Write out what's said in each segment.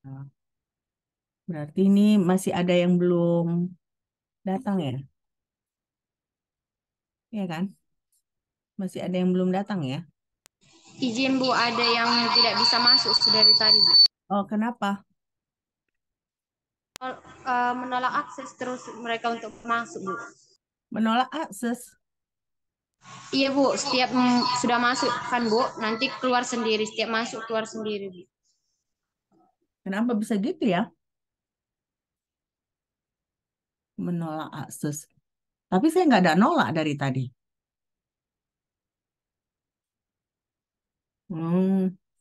Nah, berarti ini masih ada yang belum datang ya? Iya kan? Masih ada yang belum datang ya? Izin Bu, ada yang tidak bisa masuk sudah dari tadi Bu. Oh, kenapa? Menolak akses terus mereka untuk masuk Bu. Menolak akses. Iya Bu, setiap sudah masuk kan Bu, nanti keluar sendiri, setiap masuk keluar sendiri Bu. Kenapa bisa gitu ya? Menolak akses. Tapi saya nggak ada nolak dari tadi.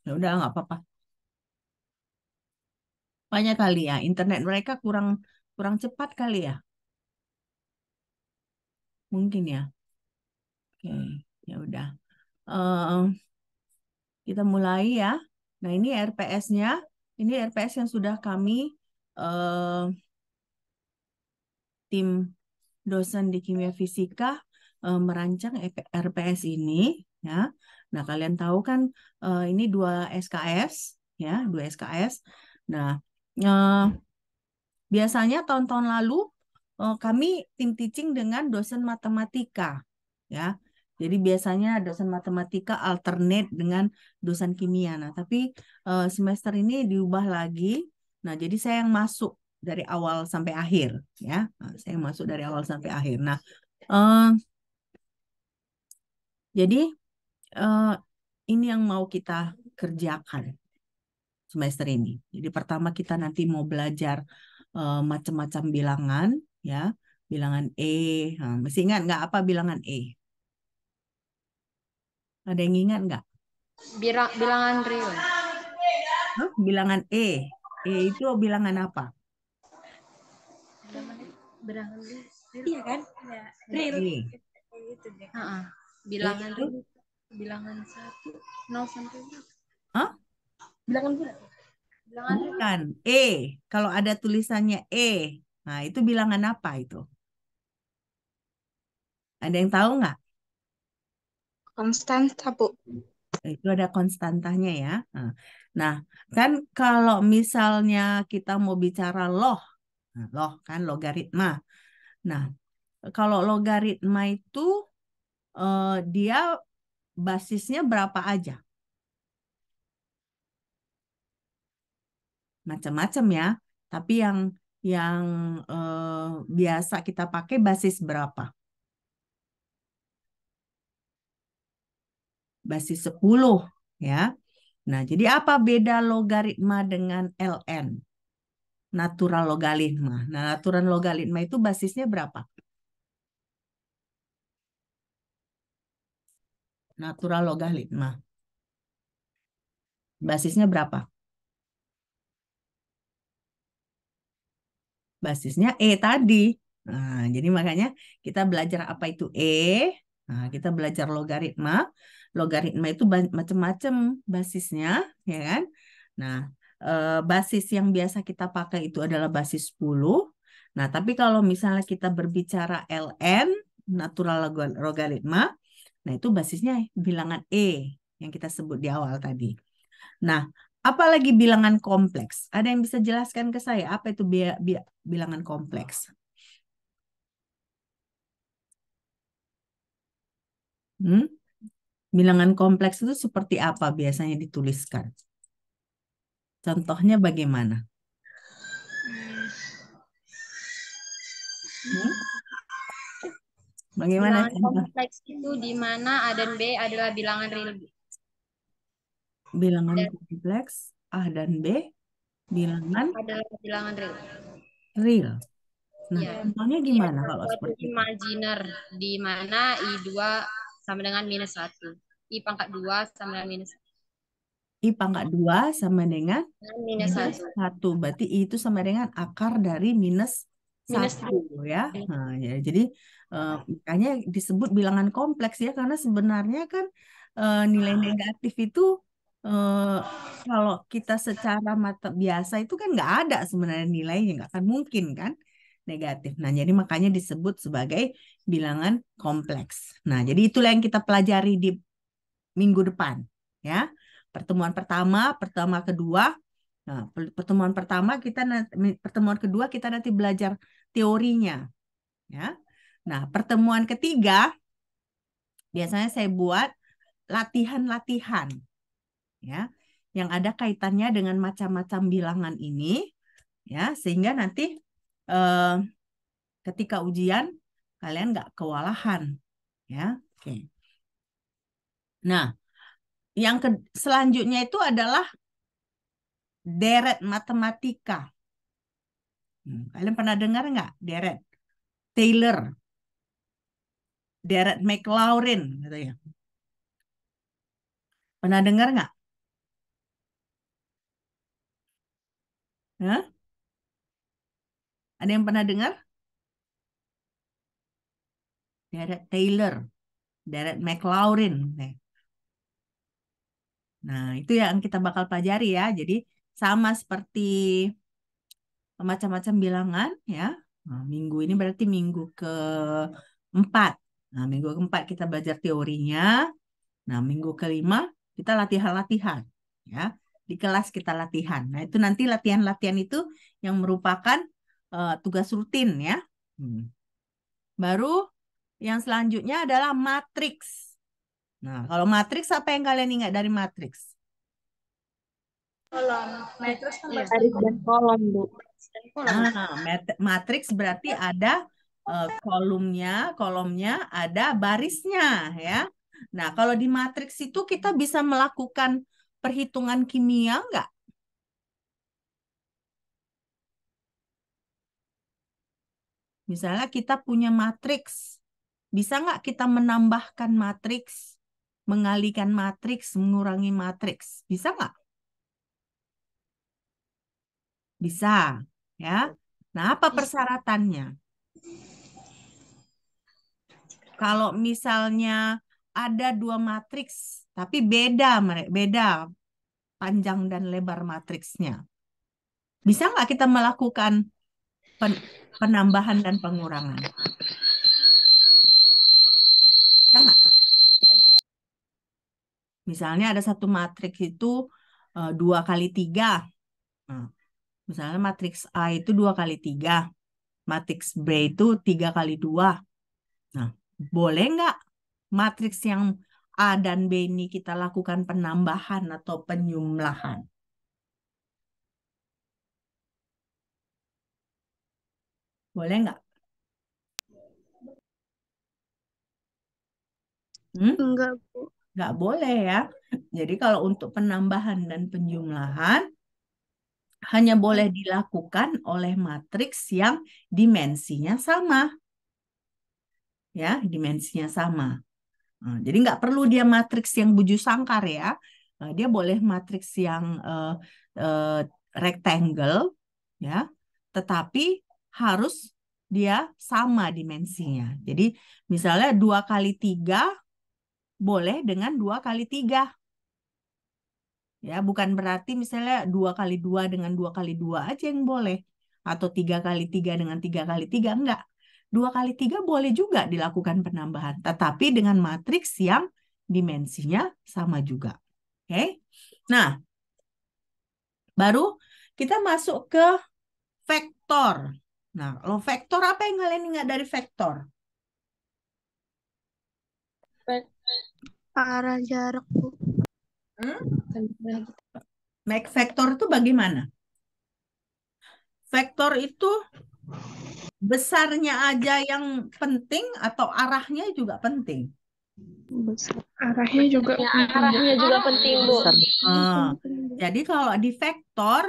Ya udah nggak apa-apa. Banyak kali ya, internet mereka kurang kurang cepat kali ya. Mungkin ya. Oke, ya udah. Eh, kita mulai ya. Nah, ini RPS-nya. Ini RPS yang sudah kami eh, tim dosen di kimia fisika merancang RPS ini ya. Nah, kalian tahu kan ini dua SKS ya, dua SKS. Nah, eh, biasanya tahun-tahun lalu kami tim teaching dengan dosen matematika ya. Jadi biasanya dosen matematika alternate dengan dosen kimia. Nah, tapi semester ini diubah lagi. Nah, jadi saya yang masuk dari awal sampai akhir ya. Nah, saya yang masuk dari awal sampai akhir. Nah, eh, jadi eh, ini yang mau kita kerjakan semester ini. Jadi pertama kita nanti mau belajar macam-macam bilangan ya, bilangan E. Nah, masih ingat nggak apa bilangan E? Ada yang ingat nggak? Bilangan real. Hah? Bilangan E. E itu bilangan apa? Bilangan real. Iya kan? Ya, real. E. Itu deh. E Bilangan itu, real. Bilangan satu, nol sampai berapa? hah? Bilangan berapa? Bilangan real. Bukan. E. Kalau ada tulisannya E, nah itu bilangan apa itu? Ada yang tahu nggak? Konstanta Bu. Itu ada konstantanya ya. Nah, kan kalau misalnya kita mau bicara loh, nah, loh kan logaritma. Nah, kalau logaritma itu dia basisnya berapa aja? Macam-macam ya. Tapi yang biasa kita pakai basis berapa? Basis 10 ya. Nah, jadi apa beda logaritma dengan ln? Natural logaritma. Nah, natural logaritma itu basisnya berapa? Natural logaritma. Basisnya berapa? Basisnya E tadi. Nah, jadi makanya kita belajar apa itu E. Nah, kita belajar logaritma. Logaritma itu macam-macam basisnya, ya kan? Nah, basis yang biasa kita pakai itu adalah basis 10. Nah, tapi kalau misalnya kita berbicara ln, natural logaritma, nah itu basisnya bilangan E yang kita sebut di awal tadi. Nah, apalagi bilangan kompleks? Ada yang bisa jelaskan ke saya apa itu bilangan kompleks? Hmm? Bilangan kompleks itu seperti apa biasanya dituliskan? Contohnya bagaimana? Hmm? Bagaimana Bilangan contoh kompleks itu di mana A dan B adalah bilangan real. bilangan Dan kompleks A dan B bilangan adalah bilangan real. real? Nah, Ya. contohnya Iya, gimana kalau suatu seperti itu? imajiner di mana I2 sama dengan minus 1. I pangkat 2 sama dengan I pangkat 2 sama dengan minus minus 1. 1. Berarti I itu sama dengan akar dari minus Minus 1 1. ya. Nah, ya jadi makanya disebut bilangan kompleks ya karena sebenarnya kan nilai negatif itu eh, kalau kita secara mata biasa itu kan nggak ada sebenarnya nilainya, nggak akan mungkin kan negatif. Nah, jadi makanya disebut sebagai bilangan kompleks. Nah, jadi itulah yang kita pelajari di minggu depan ya. Pertemuan pertama, pertama kedua. Nah, pertemuan pertama pertemuan kedua kita nanti belajar teorinya, ya. Nah, pertemuan ketiga biasanya saya buat latihan-latihan, ya, yang ada kaitannya dengan macam-macam bilangan ini, ya, sehingga nanti eh, ketika ujian kalian nggak kewalahan, ya. Oke. Nah, selanjutnya itu adalah deret matematika. Kalian pernah dengar nggak deret Taylor, deret McLaurin, gitu ya? Pernah dengar nggak? Hah? Ada yang pernah dengar? Deret Taylor, deret McLaurin. Nah, itu yang kita bakal pelajari ya. Jadi sama seperti macam-macam bilangan ya. Nah, minggu ini berarti minggu keempat. Nah, minggu keempat kita belajar teorinya. Nah, minggu kelima kita latihan-latihan ya. Di kelas kita latihan. Nah, itu nanti latihan-latihan itu yang merupakan tugas rutin ya. Hmm. Baru yang selanjutnya adalah matriks. Nah, kalau matriks apa yang kalian ingat dari matriks? Kolom. Matriks kan Garis dan kolom, Bu. Matriks berarti ada kolomnya, ada barisnya ya. Nah, kalau di matriks itu kita bisa melakukan perhitungan kimia nggak? Misalnya kita punya matriks, bisa nggak kita menambahkan matriks, mengalihkan matriks, mengurangi matriks? Bisa nggak? Bisa, ya. Nah, apa persyaratannya? Kalau misalnya ada dua matriks, tapi beda panjang dan lebar matriksnya. Bisa nggak kita melakukan penambahan dan pengurangan? Bisa nggak? Misalnya ada satu matriks itu 2 kali 3. Nah, misalnya matriks A itu 2 kali 3. Matriks B itu 3 kali 2. Nah, boleh nggak matriks yang A dan B ini kita lakukan penambahan atau penjumlahan? Boleh nggak? Enggak, Bu. Nggak boleh ya. Jadi kalau untuk penambahan dan penjumlahan hanya boleh dilakukan oleh matriks yang dimensinya sama. Ya, dimensinya sama. Nah, jadi nggak perlu dia matriks yang bujur sangkar ya. Dia boleh matriks yang eh, rectangle ya, tetapi harus dia sama dimensinya. Jadi misalnya 2 kali 3 boleh dengan 2 kali 3. Ya, bukan berarti misalnya 2 kali 2 dengan 2 kali 2 aja yang boleh. Atau 3 kali 3 dengan 3 kali 3. Enggak. 2 kali 3 boleh juga dilakukan penambahan. Tetapi dengan matriks yang dimensinya sama juga. Oke. Nah, baru kita masuk ke vektor. Nah, kalau vektor apa yang kalian ingat dari vektor? Arah jarak, Bu. Vektor itu bagaimana? Vektor itu besarnya aja yang penting atau arahnya juga penting? Besar. Arahnya juga penting, Bu. besar. Jadi kalau di vektor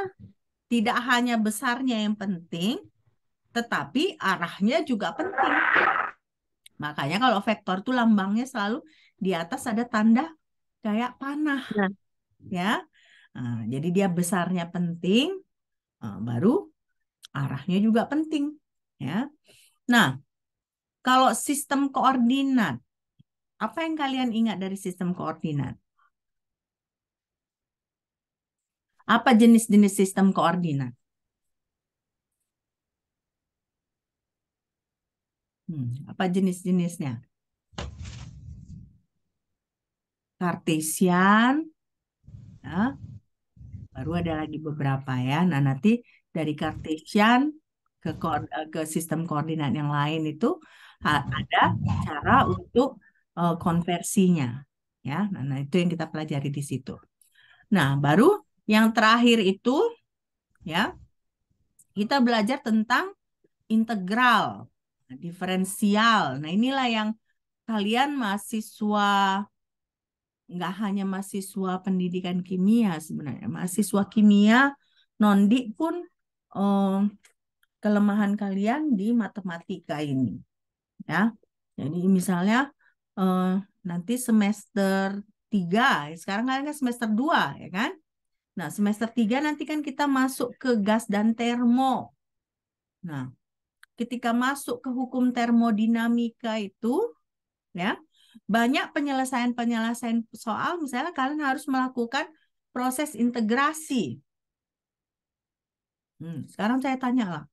tidak hanya besarnya yang penting, tetapi arahnya juga penting. Makanya kalau vektor itu lambangnya selalu di atas ada tanda kayak panah, Nah, ya. Nah, jadi dia besarnya penting, baru arahnya juga penting, ya. Nah, kalau sistem koordinat, apa yang kalian ingat dari sistem koordinat? Apa jenis-jenis sistem koordinat? Apa jenis-jenisnya? Kartesian, ya. Baru ada lagi beberapa ya. Nah, nanti dari Cartesian ke sistem koordinat yang lain itu ada cara untuk konversinya. Ya, nah itu yang kita pelajari di situ. Nah, baru yang terakhir itu ya, kita belajar tentang integral, diferensial. Nah, inilah yang kalian mahasiswa, nggak hanya mahasiswa pendidikan kimia sebenarnya, mahasiswa kimia non-dik pun eh, kelemahan kalian di matematika ini, ya. Jadi misalnya eh, nanti semester 3, sekarang kalian kan semester 2, ya kan? Nah, semester 3 nanti kan kita masuk ke gas dan termo. Nah, ketika masuk ke hukum termodinamika itu, ya, banyak penyelesaian-penyelesaian soal, misalnya kalian harus melakukan proses integrasi. Sekarang saya tanya lah,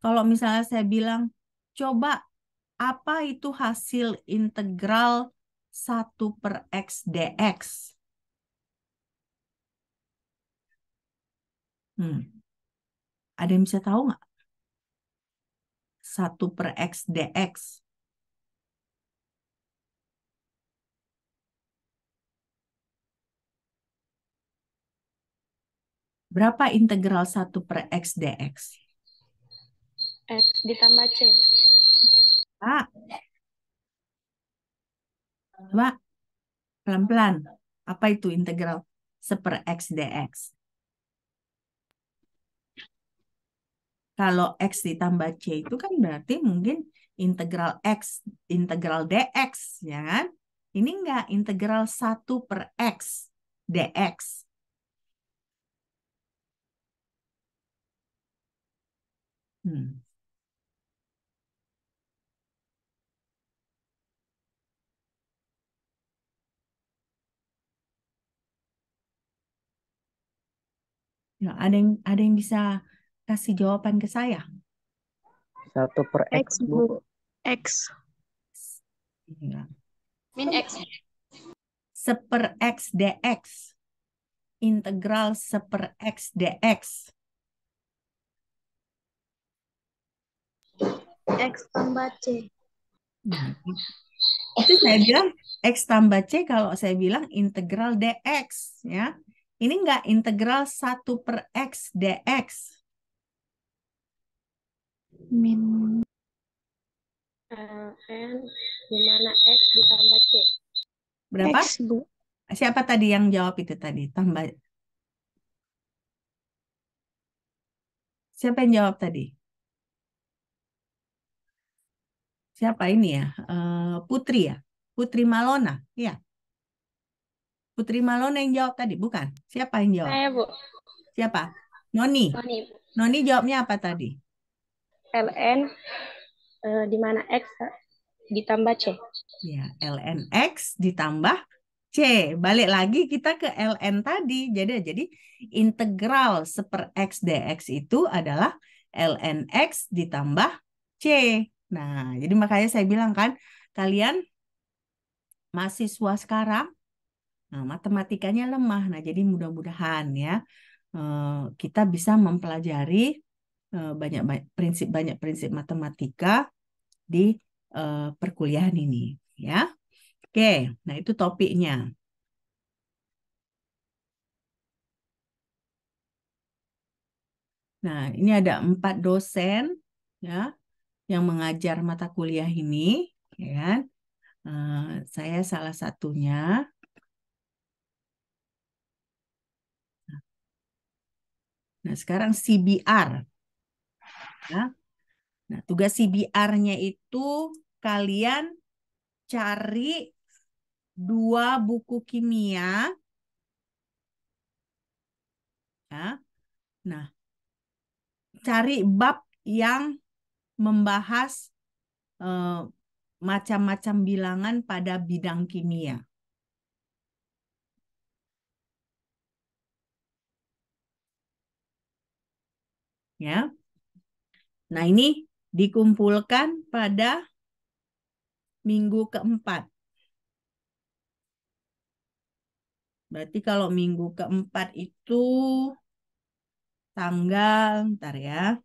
kalau misalnya saya bilang, coba apa itu hasil integral 1/x dx? Ada yang bisa tahu nggak? 1/x dx. Berapa integral 1/x dx? X ditambah C. Pak, coba pelan-pelan. Apa itu integral 1/x dx? Kalau x ditambah c itu kan berarti mungkin integral x, integral dx, ya kan? Ini enggak, integral 1/x dx. Hmm. Ya, ada yang bisa kasih jawaban ke saya? 1/x, X, Bu. Bu. X. Ya. Min X. 1/x dx. Integral 1/x dx. X tambah C. Nah, itu saya bilang x tambah c kalau saya bilang integral dx, ya. Ini enggak integral 1/x dx. Min N dimana X ditambah C. Berapa? X, Bu. Siapa tadi yang jawab itu tadi? Tambah. Siapa yang jawab tadi? Siapa ini ya? Putri ya? Putri Malona. Iya. Putri Malona yang jawab tadi, bukan? Siapa yang jawab? Saya, Bu. Siapa? Noni. Oh, nih, Bu. Noni jawabnya apa tadi? ln di mana X ditambah C. Ya, ln X ditambah C. Balik lagi kita ke ln tadi. Jadi integral 1/x dx itu adalah ln X ditambah C. Nah, jadi makanya saya bilang kan, kalian mahasiswa sekarang, nah, matematikanya lemah. Nah, jadi mudah-mudahan ya kita bisa mempelajari banyak prinsip matematika di perkuliahan ini, ya. Oke, nah itu topiknya. Nah, ini ada 4 dosen ya yang mengajar mata kuliah ini, ya kan? Saya salah satunya. Nah, sekarang CBR. Ya. Nah, tugas CBR-nya itu kalian cari 2 buku kimia. Ya. Nah, cari bab yang membahas macam-macam bilangan pada bidang kimia. Ya. Nah, ini dikumpulkan pada minggu keempat. Berarti kalau minggu keempat itu tanggal, ntar ya.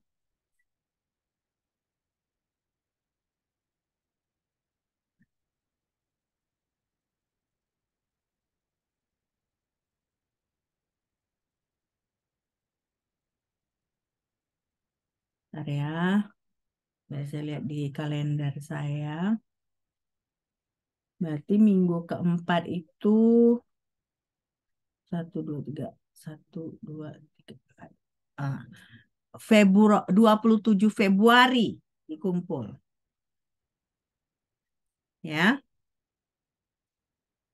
Ntar ya. Biar saya lihat di kalender saya. Berarti minggu keempat itu 1, 2, 3, 1, 2, 3, 4. Ah, 27 Februari dikumpul. Ya,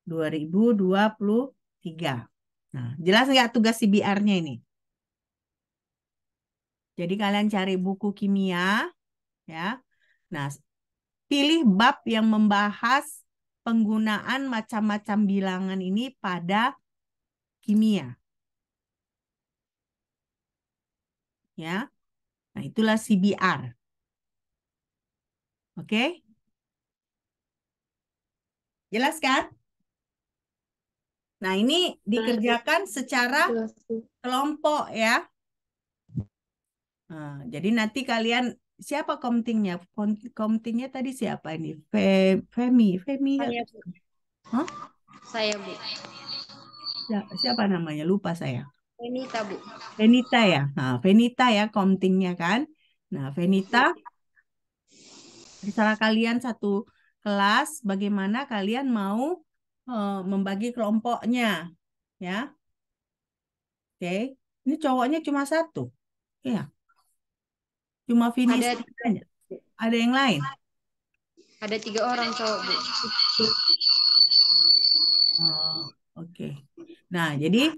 2023. Nah, jelas nggak tugas CBR-nya ini? Jadi kalian cari buku kimia, ya. Nah, pilih bab yang membahas penggunaan macam-macam bilangan ini pada kimia, ya. Nah, itulah CBR. Oke? Jelas kan? Nah, ini dikerjakan secara Jelas, Bu. kelompok ya. Nah, jadi nanti kalian siapa komtingnya? Komtingnya tadi siapa ini? Femi. Saya, Bu. Hah? Saya, Bu. Siapa namanya? Lupa saya. Renita, Bu. Venita ya. Nah, Venita ya komtingnya kan. Nah, Venita, terserah kalian satu kelas bagaimana kalian mau membagi kelompoknya ya. Oke. Ini cowoknya cuma satu. Ya, cuma finish Ada aja. Ada yang lain? ada 3 orang cowok, Bu. Oh, oke. Nah, jadi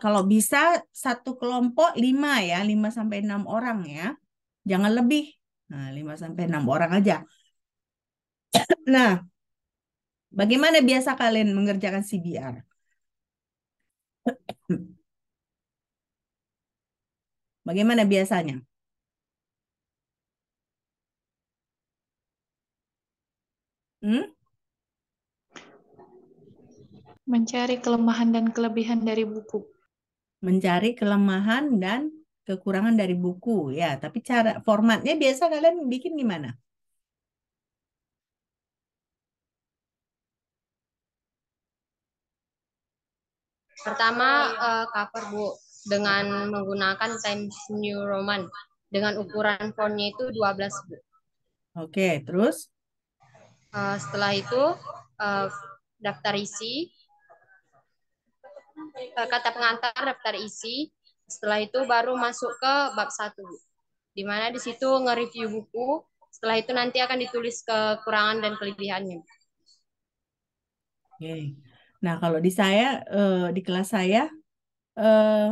kalau bisa satu kelompok 5 ya, 5 sampai 6 orang ya. Jangan lebih. Nah, 5 sampai 6 orang aja. Nah, bagaimana biasa kalian mengerjakan CBR? Bagaimana biasanya? Hmm? Mencari kelemahan dan kelebihan dari buku. Mencari kelemahan dan kekurangan dari buku ya. Tapi cara formatnya biasa kalian bikin gimana? Pertama cover, Bu, dengan menggunakan Times New Roman dengan ukuran fontnya itu 12, Bu. Oke, terus? Setelah itu daftar isi, kata pengantar, daftar isi. Setelah itu baru masuk ke bab 1, Bu. Di mana di situ nge-review buku. Setelah itu nanti akan ditulis kekurangan dan kelebihannya. Oke. Nah, kalau di saya di kelas saya eh,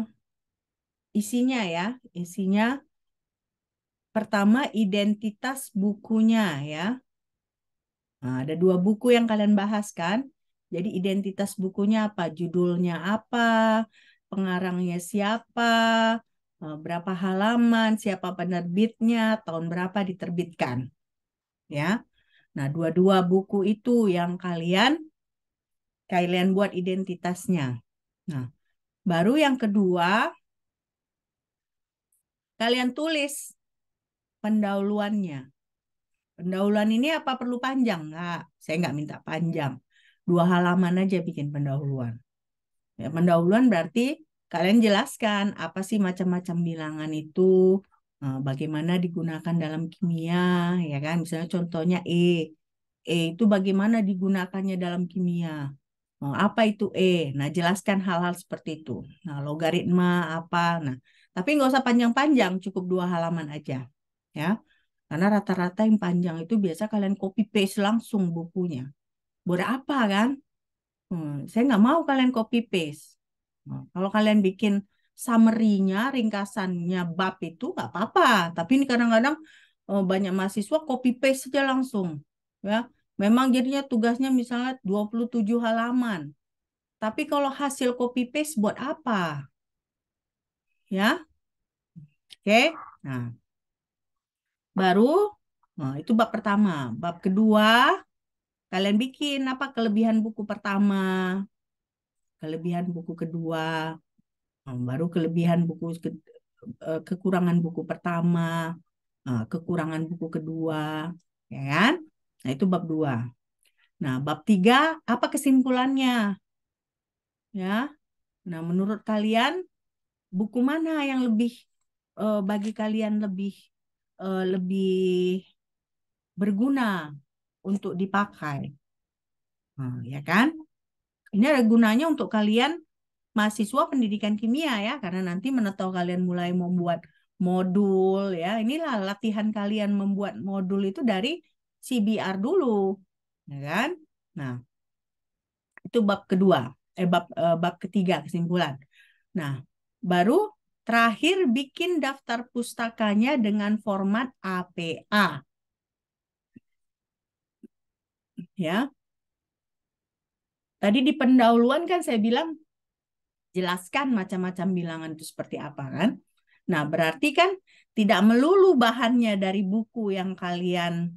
isinya ya, isinya pertama identitas bukunya ya. Nah, ada 2 buku yang kalian bahas kan. Jadi identitas bukunya apa? Judulnya apa? Pengarangnya siapa? Berapa halaman? Siapa penerbitnya? Tahun berapa diterbitkan? Ya. Nah, dua-dua buku itu yang kalian buat identitasnya. Nah, baru yang kedua kalian tulis pendahuluannya. Pendahuluan ini apa perlu panjang? Enggak, saya nggak minta panjang. 2 halaman aja bikin pendahuluan. Ya, pendahuluan berarti kalian jelaskan apa sih macam-macam bilangan itu, bagaimana digunakan dalam kimia, ya kan? Misalnya contohnya E. E itu bagaimana digunakannya dalam kimia. Apa itu E? Nah, jelaskan hal-hal seperti itu. Nah, logaritma apa? Nah, tapi nggak usah panjang-panjang, cukup 2 halaman aja. Ya, karena rata-rata yang panjang itu biasa kalian copy paste langsung bukunya. Buat apa kan? Saya nggak mau kalian copy paste. Nah, kalau kalian bikin summary-nya, ringkasannya bab itu nggak apa-apa. Tapi ini kadang-kadang banyak mahasiswa copy paste saja langsung. Ya, memang jadinya tugasnya misalnya 27 halaman. Tapi kalau hasil copy paste buat apa? Ya, oke. Nah, baru itu bab pertama. Bab kedua, kalian bikin apa kelebihan buku pertama, kelebihan buku kedua, baru kelebihan buku kekurangan buku pertama, kekurangan buku kedua, ya kan? Nah, itu bab 2. Nah, bab 3 apa kesimpulannya? Ya. Nah, menurut kalian buku mana yang lebih bagi kalian lebih berguna untuk dipakai? Nah, ya kan? Ini ada gunanya untuk kalian mahasiswa pendidikan kimia ya, karena nanti menetau kalian mulai membuat modul ya. Inilah latihan kalian membuat modul itu dari CBR dulu, ya kan? Nah, itu bab kedua, bab ketiga kesimpulan. Nah, baru terakhir bikin daftar pustakanya dengan format APA, ya. Tadi di pendahuluan kan saya bilang jelaskan macam-macam bilangan itu seperti apa kan. Nah, berarti kan tidak melulu bahannya dari buku yang kalian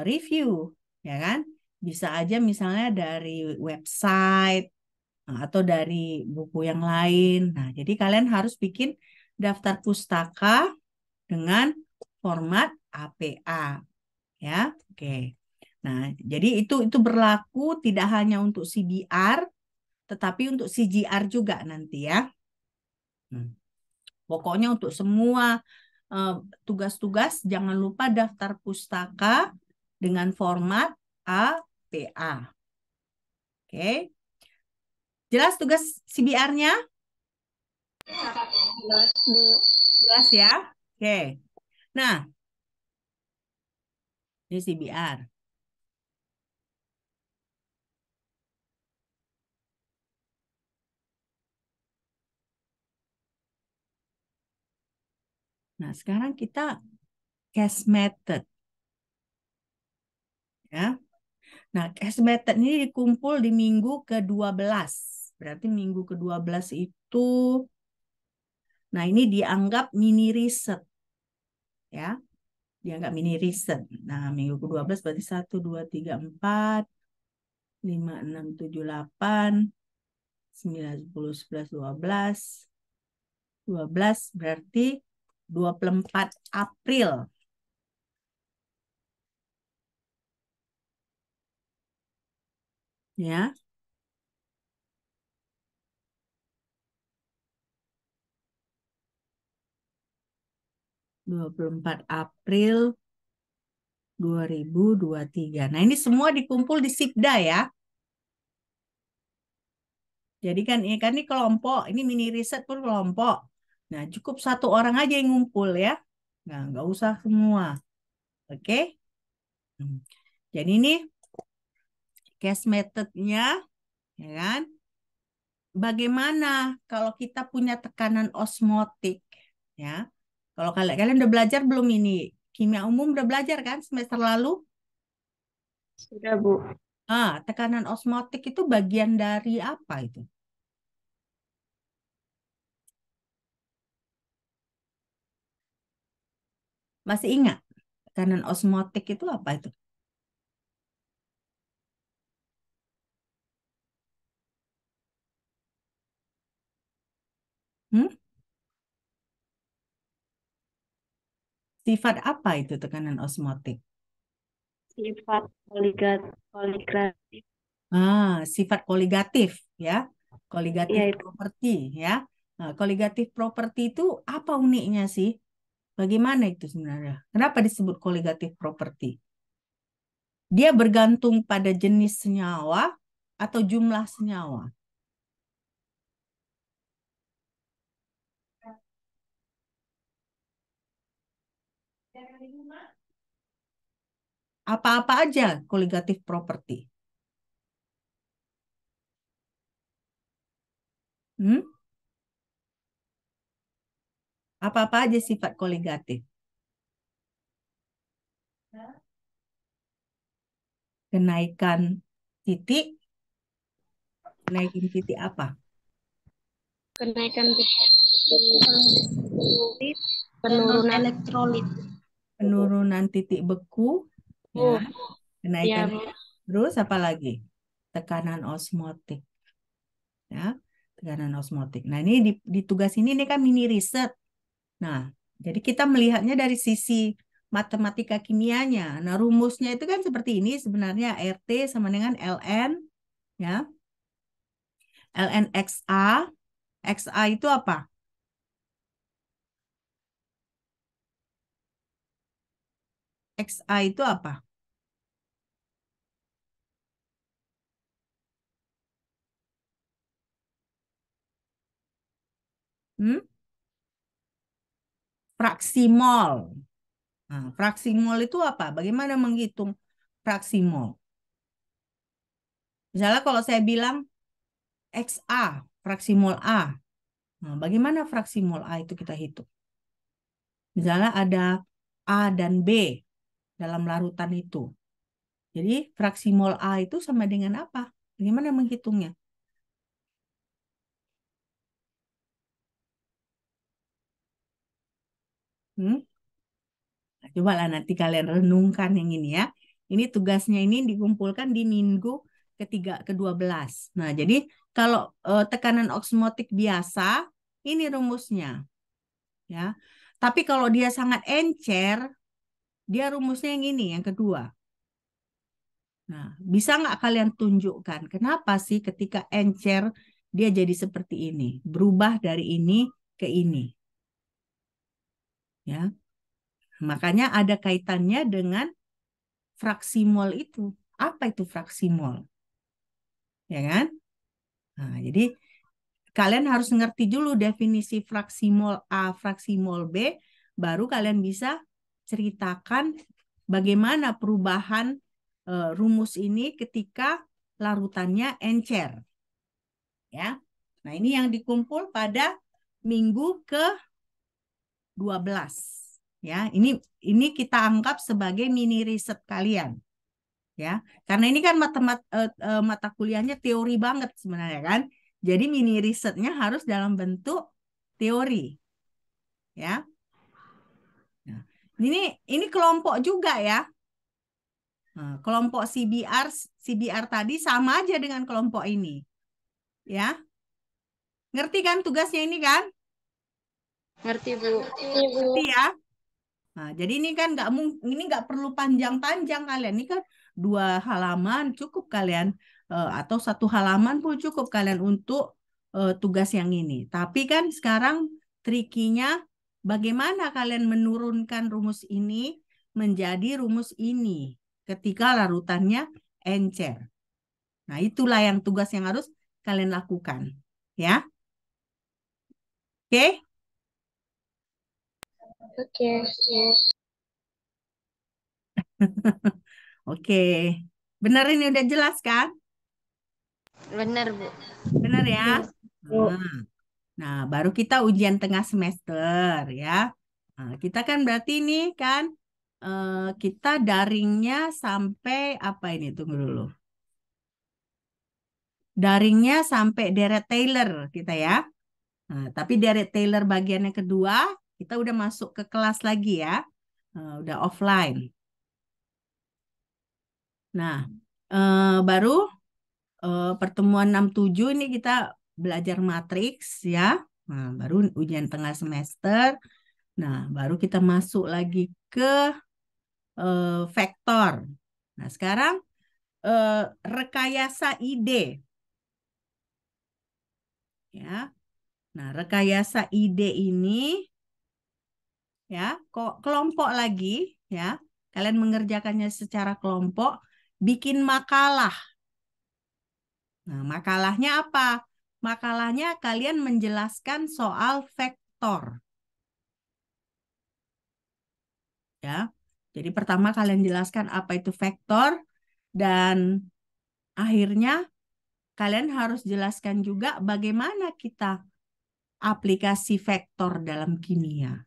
review, ya kan? Bisa aja misalnya dari website atau dari buku yang lain. Nah, jadi kalian harus bikin daftar pustaka dengan format APA, ya. Oke. Nah, jadi itu berlaku tidak hanya untuk CBR, tetapi untuk CGR juga nanti ya. Pokoknya untuk semua tugas-tugas jangan lupa daftar pustaka dengan format APA. Oke. Jelas tugas CBR-nya? Jelas, Bu. Jelas ya? Oke. Nah, ini CBR. Nah, sekarang kita case method. Ya. Nah, case method ini dikumpul di minggu ke-12. Berarti minggu ke-12 itu, nah ini dianggap mini riset. Ya, dianggap mini riset. Nah, minggu ke-12 berarti 1, 2, 3, 4, 5, 6, 7, 8, 9, 10, 11, 12. 12 berarti 24 April. Ya. 24 April 2023. Nah, ini semua dikumpul di SIPDA ya. Jadi kan ini kelompok, ini mini riset pun kelompok. Nah, cukup 1 orang aja yang ngumpul ya. Nah, nggak usah semua. Oke? Jadi ini case methodnya, ya kan? Bagaimana kalau kita punya tekanan osmotik, ya? Kalau kalian udah belajar belum ini? Kimia umum udah belajar kan semester lalu? Sudah, Bu. Tekanan osmotik itu bagian dari apa itu? Masih ingat? Tekanan osmotik itu apa itu? Hmm? Sifat apa itu tekanan osmotik? Sifat koligatif. Sifat koligatif ya. Koligatif Ya, itu. property ya. Nah, koligatif property itu apa uniknya sih? Bagaimana itu sebenarnya? Kenapa disebut koligatif property? Dia bergantung pada jenis senyawa atau jumlah senyawa? Apa-apa aja koligatif property? Hmm? Apa-apa aja sifat koligatif? Kenaikan titik, naikin titik apa? Kenaikan penurunan elektrolit. Penurunan titik beku, ya. Oh, Kenaikan ya, Bu. terus apa lagi? Tekanan osmotik, ya. Tekanan osmotik. Nah, ini di tugas ini kan mini riset. Nah, jadi kita melihatnya dari sisi matematika kimianya. Nah, rumusnya itu kan seperti ini sebenarnya, RT sama dengan ln, ya. Ln XA. XA itu apa? XA itu apa? Hmm? Fraksi mol. Nah, fraksi mol itu apa? Bagaimana menghitung fraksi mol? Misalnya kalau saya bilang XA, fraksi mol A. Nah, bagaimana fraksi mol A itu kita hitung? Misalnya ada A dan B dalam larutan itu. Jadi fraksi mol A itu sama dengan apa? Bagaimana menghitungnya? Hmm? Nah, cobalah nanti kalian renungkan yang ini ya. Ini tugasnya ini dikumpulkan di minggu ke-12. Nah, jadi kalau tekanan osmotik biasa, ini rumusnya. Ya. Tapi kalau dia sangat encer, dia rumusnya yang ini, yang kedua. Nah, bisa nggak kalian tunjukkan kenapa sih ketika encer dia jadi seperti ini, berubah dari ini ke ini, ya. Makanya ada kaitannya dengan fraksi mol itu. Apa itu fraksi mol? Ya kan? Nah, jadi kalian harus ngerti dulu definisi fraksi mol A, fraksi mol B, baru kalian bisa ceritakan bagaimana perubahan rumus ini ketika larutannya encer. Ya. Nah, ini yang dikumpul pada minggu ke-12. Ya, ini kita anggap sebagai mini riset kalian. Ya, karena ini kan mata kuliahnya teori banget sebenarnya kan. Jadi mini risetnya harus dalam bentuk teori, ya. Nah, ini kelompok juga ya. Nah, kelompok CBR tadi sama aja dengan kelompok ini, ya. Ngerti kan tugasnya ini kan? Ngerti, Bu. Ngerti ya? Nah, jadi ini kan ini nggak perlu panjang-panjang kalian. Ini kan 2 halaman cukup kalian, atau 1 halaman pun cukup kalian untuk tugas yang ini. Tapi kan sekarang trikinya bagaimana kalian menurunkan rumus ini menjadi rumus ini ketika larutannya encer. Nah, itulah yang tugas yang harus kalian lakukan. Ya, oke? Oke. Oke. Benar ini udah jelas kan? Benar, Bu. Benar ya? Bu. Nah, nah, baru kita ujian tengah semester ya. Nah, kita kan berarti ini kan kita daringnya sampai apa ini? Tunggu dulu. Daringnya sampai deret Taylor kita ya. Nah, tapi deret Taylor bagian yang kedua kita udah masuk ke kelas lagi ya. Udah offline. Nah, baru pertemuan 67 ini kita belajar matriks ya. Nah, baru ujian tengah semester. Nah, baru kita masuk lagi ke vektor. Nah, sekarang rekayasa ide. Ya. Nah, rekayasa ide ini ya, kok kelompok lagi ya. Kalian mengerjakannya secara kelompok, bikin makalah. Nah, makalahnya apa? Makalahnya kalian menjelaskan soal vektor. Ya. Jadi pertama kalian jelaskan apa itu vektor dan akhirnya kalian harus jelaskan juga bagaimana kita aplikasi vektor dalam kimia.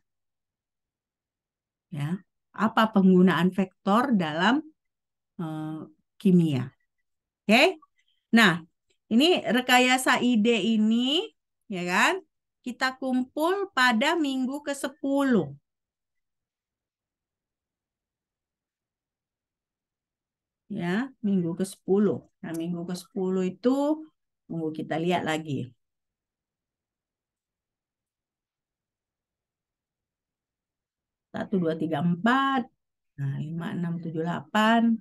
Ya. Apa penggunaan vektor dalam kimia. Oke? Nah, ini rekayasa ide ini ya kan? Kita kumpul pada minggu ke-10. Ya, minggu ke-10. Nah, minggu ke-10 itu tunggu kita lihat lagi. 1, 2, 3, 4. Nah, 5, 6, 7, 8,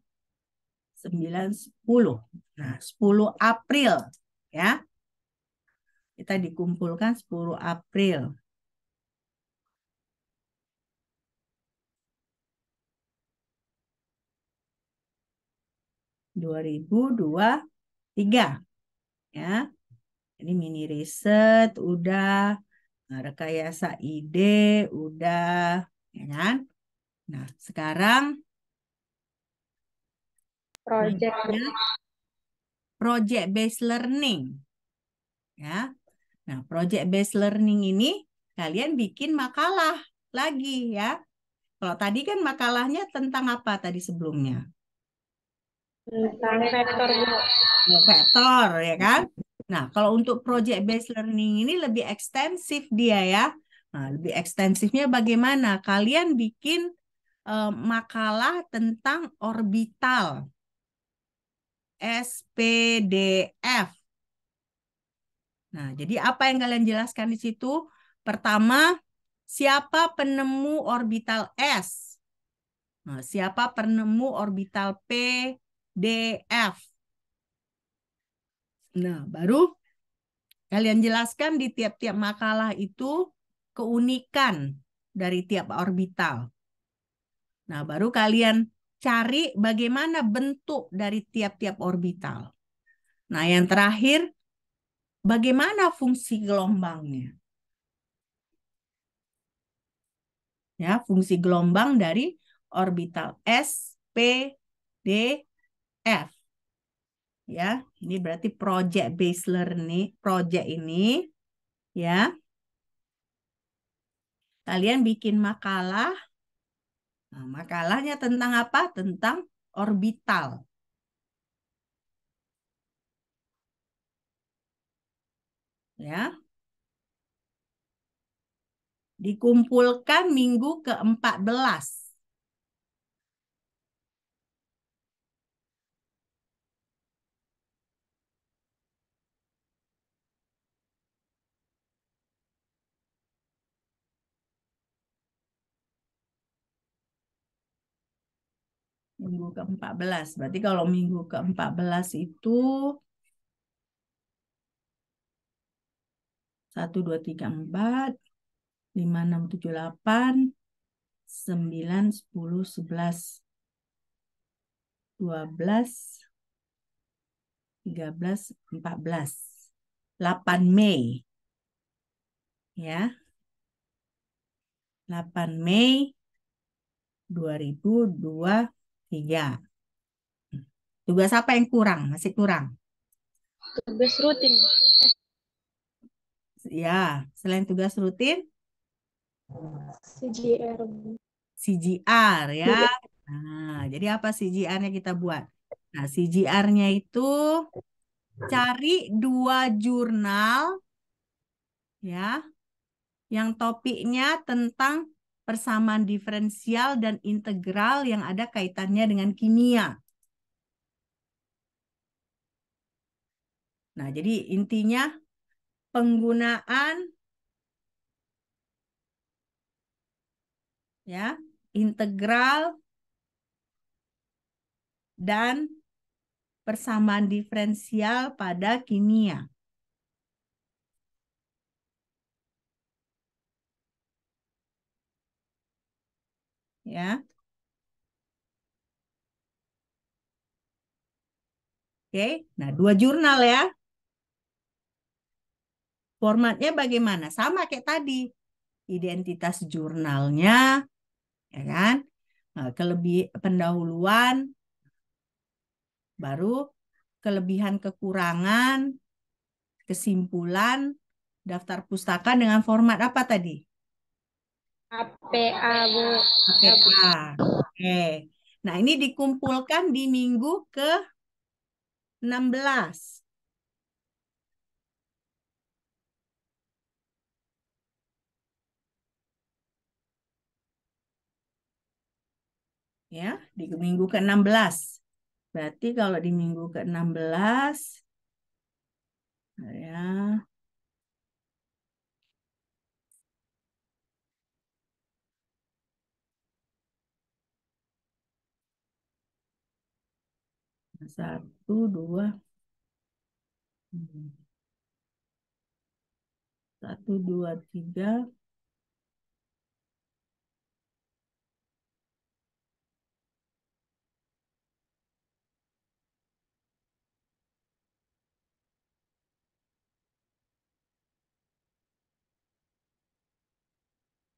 9, 10. Nah, 10 April. Ya, kita dikumpulkan 10 April. 2023. Ya, ini mini riset udah. Nah, rekayasa ide udah. Ya kan? Nah, sekarang Project. project based learning. Ya. Nah, project based learning ini kalian bikin makalah lagi ya. Kalau tadi kan makalahnya tentang apa tadi sebelumnya? Tentang vektor, Bu. Vektor ya kan? Nah, kalau untuk project based learning ini lebih ekstensif dia ya. Nah, lebih ekstensifnya bagaimana? Kalian bikin makalah tentang orbital SPDF. Nah, jadi apa yang kalian jelaskan di situ? Pertama, siapa penemu orbital S? Nah, siapa penemu orbital P, D, F? Nah, baru kalian jelaskan di tiap-tiap makalah itu keunikan dari tiap orbital. Nah, baru kalian cari bagaimana bentuk dari tiap-tiap orbital. Nah, yang terakhir, bagaimana fungsi gelombangnya? Ya, fungsi gelombang dari orbital S, P, D, F. Ya, ini berarti project based learning, project ini ya. Kalian bikin makalah. Nah, makalahnya tentang apa? Tentang orbital. Ya. Dikumpulkan minggu ke-14. Minggu ke-14. Berarti kalau minggu ke-14 itu 1, 2, 3, 4, 5, 6, 7, 8, 9, 10, 11, 12, 13, 14. 8 Mei. Ya. 8 Mei 2023. Tugas apa yang kurang? Masih kurang. Tugas rutin. Ya, selain tugas rutin, CGR. CGR ya. Nah, jadi apa CGR-nya kita buat? Nah, CGR-nya itu cari 2 jurnal ya yang topiknya tentang persamaan diferensial dan integral yang ada kaitannya dengan kimia. Nah, jadi intinya penggunaan ya integral dan persamaan diferensial pada kimia. Ya. Oke, nah 2 jurnal ya. Formatnya bagaimana? Sama kayak tadi. Identitas jurnalnya, ya kan? Nah, pendahuluan, baru kelebihan kekurangan, kesimpulan, daftar pustaka dengan format apa tadi? APA, Bu. APA. Oke. Nah, ini dikumpulkan di minggu ke-16. Ya, di minggu ke-16. Berarti kalau di minggu ke-16 ya 1, 2, 1, 2, 3.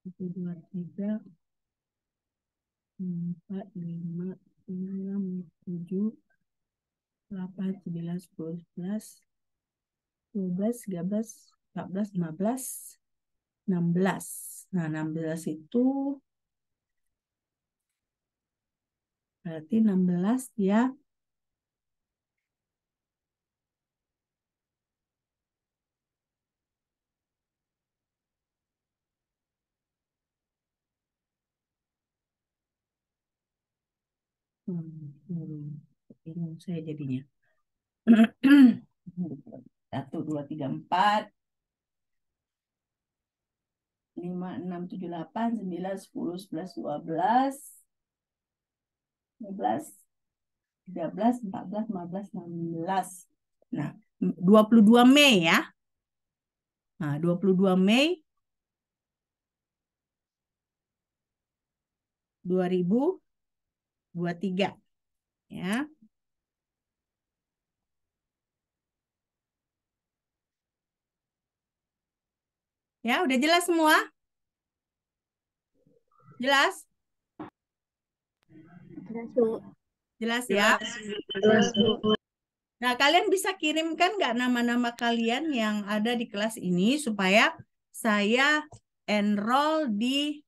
Satu, dua, tiga, 4, 5, 6, 7, 8, 9, 10, 11, 12, 13, 14, 15, 16. Nah, 16 itu berarti 16 ya. Bingung saya jadinya. 1, 2, 3, 4, 5, 6, 7, 8, 9, 10, 11, 12, 12, 13, 14, 15, 16. Nah, 22 Mei ya. Nah, 22 Mei 2023 ya. Ya, udah jelas semua? Jelas? Jelas ya? Nah, kalian bisa kirimkan nggak nama-nama kalian yang ada di kelas ini supaya saya enroll di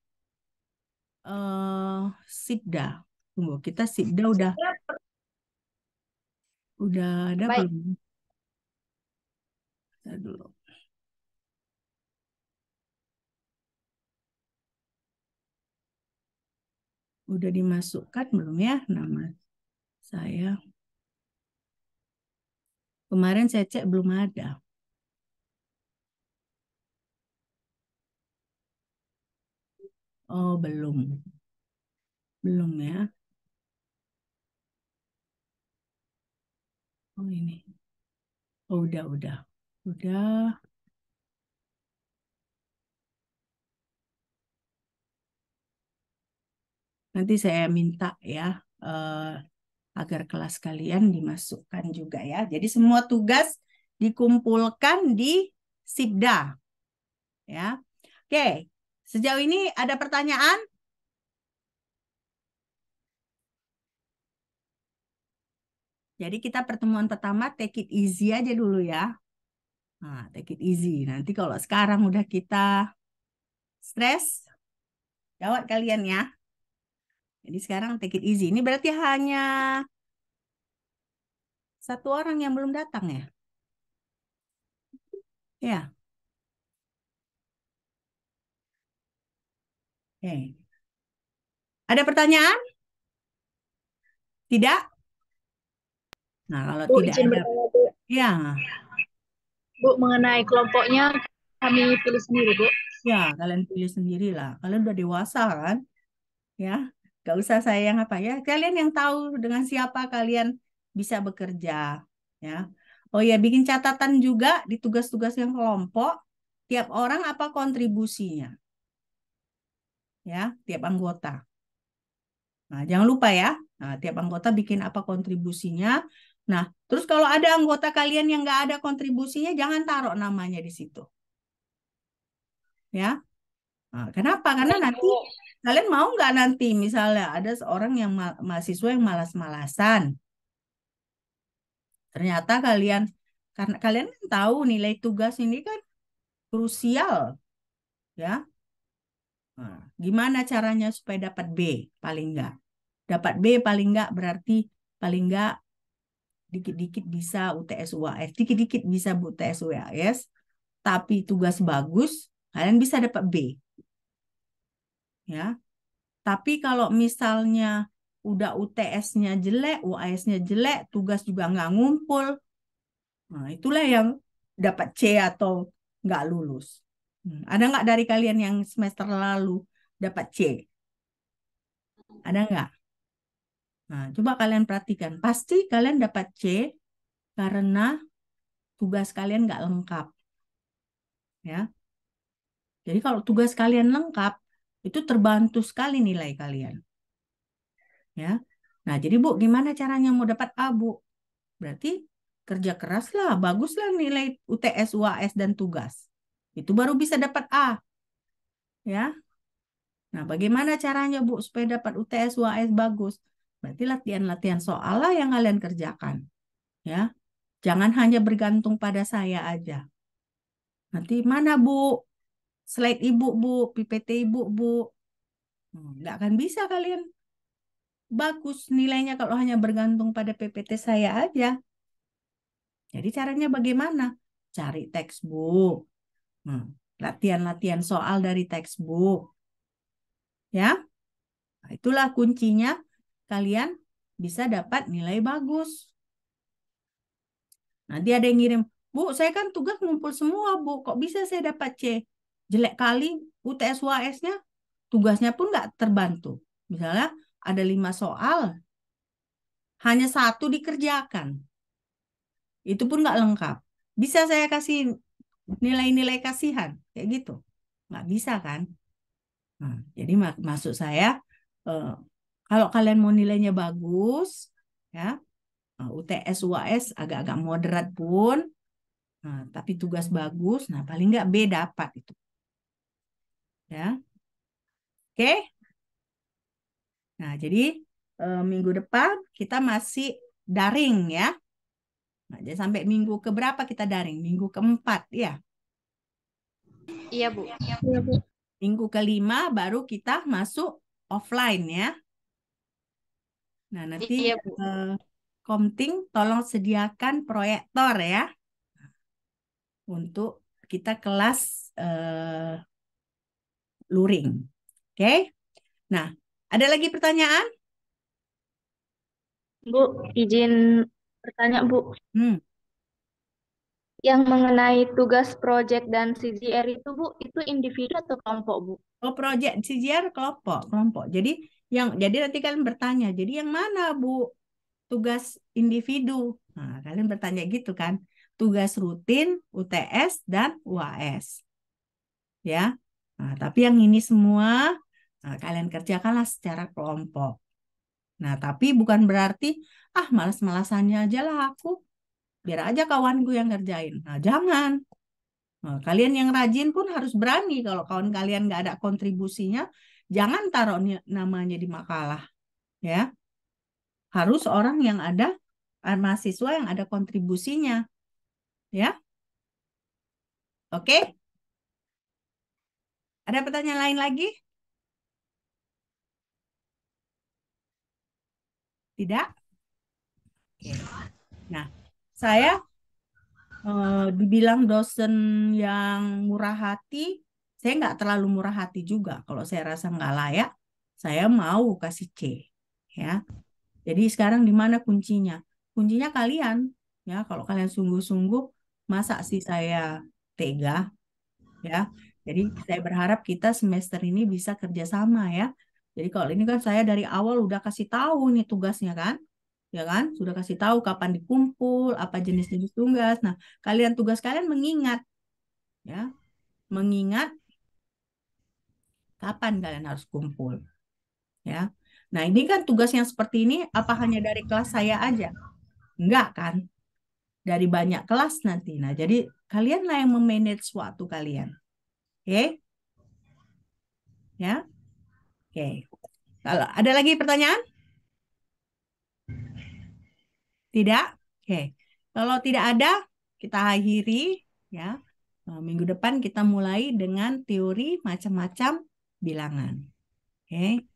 Sipda. Tunggu, kita Sipda udah ada Baik. belum? Kita dulu. Udah dimasukkan belum ya nama saya? Kemarin saya cek belum ada. Oh, belum. Belum ya. Oh, ini. Oh, udah. Udah. Nanti saya minta ya agar kelas kalian dimasukkan juga ya. Jadi semua tugas dikumpulkan di Sipda. Ya. Oke. Sejauh ini ada pertanyaan? Jadi kita pertemuan pertama take it easy aja dulu ya. Nah, take it easy. Nanti kalau sekarang udah kita stres, jawab kalian ya. Jadi sekarang take it easy. Ini berarti hanya satu orang yang belum datang ya? Ya. Oke. Ada pertanyaan? Tidak? Nah, kalau Bu, tidak izin ada, bertanya, Bu. ya, Bu, mengenai kelompoknya kami pilih sendiri, Bu. ya kalian pilih sendiri lah. Kalian udah dewasa kan? Ya, gak usah saya yang apa ya. Kalian yang tahu dengan siapa kalian bisa bekerja. Ya. Oh ya, bikin catatan juga di tugas-tugas yang kelompok. Tiap orang apa kontribusinya. Ya, tiap anggota. Nah, jangan lupa ya. Nah, tiap anggota bikin apa kontribusinya. Nah, terus kalau ada anggota kalian yang nggak ada kontribusinya, jangan taruh namanya di situ. Ya, nah, kenapa? Karena nanti kalian mau nggak nanti misalnya ada seorang yang mahasiswa yang malas-malasan. Ternyata kalian, karena kalian kan tahu nilai tugas ini kan krusial, ya. Nah, gimana caranya supaya dapat B? Paling nggak. Dapat B paling nggak berarti paling nggak dikit-dikit bisa UTS UAS, dikit-dikit bisa UTS UAS, tapi tugas bagus, kalian bisa dapat B. Ya. Tapi kalau misalnya udah UTS-nya jelek, UAS-nya jelek, tugas juga nggak ngumpul, nah itulah yang dapat C atau nggak lulus. Ada nggak dari kalian yang semester lalu dapat C? Ada nggak? Nah, coba kalian perhatikan. Pasti kalian dapat C karena tugas kalian nggak lengkap. Ya. Jadi kalau tugas kalian lengkap, itu terbantu sekali nilai kalian. Ya. Nah, jadi Bu, gimana caranya mau dapat A, Bu? Berarti kerja keras lah, baguslah nilai UTS, UAS, dan tugas. Itu baru bisa dapat A. Ya. Nah, bagaimana caranya, Bu, supaya dapat UTS, UAS bagus? Berarti latihan-latihan soal lah yang kalian kerjakan. Ya. Jangan hanya bergantung pada saya aja. Nanti mana, Bu? Slide Ibu, Bu. PPT Ibu, Bu. Nggak akan bisa kalian bagus nilainya kalau hanya bergantung pada PPT saya aja. Jadi caranya bagaimana? Cari textbook. Latihan-latihan soal dari textbook. Ya, nah, itulah kuncinya kalian bisa dapat nilai bagus. Nanti ada yang ngirim, Bu, saya kan tugas ngumpul semua, Bu. Kok bisa saya dapat C? Jelek kali UTS UAS-nya, tugasnya pun nggak terbantu. Misalnya ada 5 soal, hanya 1 dikerjakan. Itu pun nggak lengkap. Bisa saya kasih nilai-nilai kasihan, kayak gitu. Nggak bisa kan? Nah, jadi maksud saya, eh, kalau kalian mau nilainya bagus, ya, UTS, UAS agak-agak moderat pun, nah, tapi tugas bagus, nah paling nggak B dapat itu. Ya, oke. Nah, jadi minggu depan kita masih daring ya. Nah, jadi sampai minggu keberapa kita daring? Minggu keempat ya. Iya, Bu. Iya, Bu. Minggu kelima baru kita masuk offline ya. Nah, nanti Iya, Bu. Komting tolong sediakan proyektor ya untuk kita kelas luring. Oke? Nah, ada lagi pertanyaan? Bu, izin bertanya, Bu. Hmm. Yang mengenai tugas proyek dan CGR itu, Bu, itu individu atau kelompok, Bu? Oh, proyek CGR kelompok. Jadi nanti kalian bertanya, jadi yang mana, Bu? Tugas individu. Nah, kalian bertanya gitu kan. Tugas rutin, UTS dan UAS. Ya. Nah, tapi yang ini semua kalian kerjakanlah secara kelompok. Nah, tapi bukan berarti malas-malasannya aja lah aku. Biar aja kawanku yang kerjain. Nah, jangan. Nah, kalian yang rajin pun harus berani. Kalau kawan kalian nggak ada kontribusinya, jangan taruh namanya di makalah. Ya, harus orang yang ada mahasiswa yang ada kontribusinya. Ya, oke. Ada pertanyaan lain lagi? Tidak? Oke. Nah, saya dibilang dosen yang murah hati, saya nggak terlalu murah hati juga. Kalau saya rasa nggak layak, saya mau kasih C. Ya. Jadi sekarang di mana kuncinya? Kuncinya kalian. Ya, kalau kalian sungguh-sungguh, masa sih saya tega? Ya. Jadi saya berharap kita semester ini bisa kerjasama ya. Jadi kalau ini kan saya dari awal udah kasih tahu nih tugasnya kan, ya kan? Sudah kasih tahu kapan dikumpul, apa jenis-jenis tugas. Nah, tugas kalian mengingat, ya, mengingat kapan kalian harus kumpul, ya. Nah, ini kan tugas yang seperti ini, apa hanya dari kelas saya aja? Enggak kan? Dari banyak kelas nanti. Nah, jadi kalianlah yang memanage waktu kalian, oke? Ya, oke. Kalau ada lagi pertanyaan? Tidak? Oke. Kalau tidak ada, kita akhiri ya. Minggu depan kita mulai dengan teori macam-macam bilangan. Oke.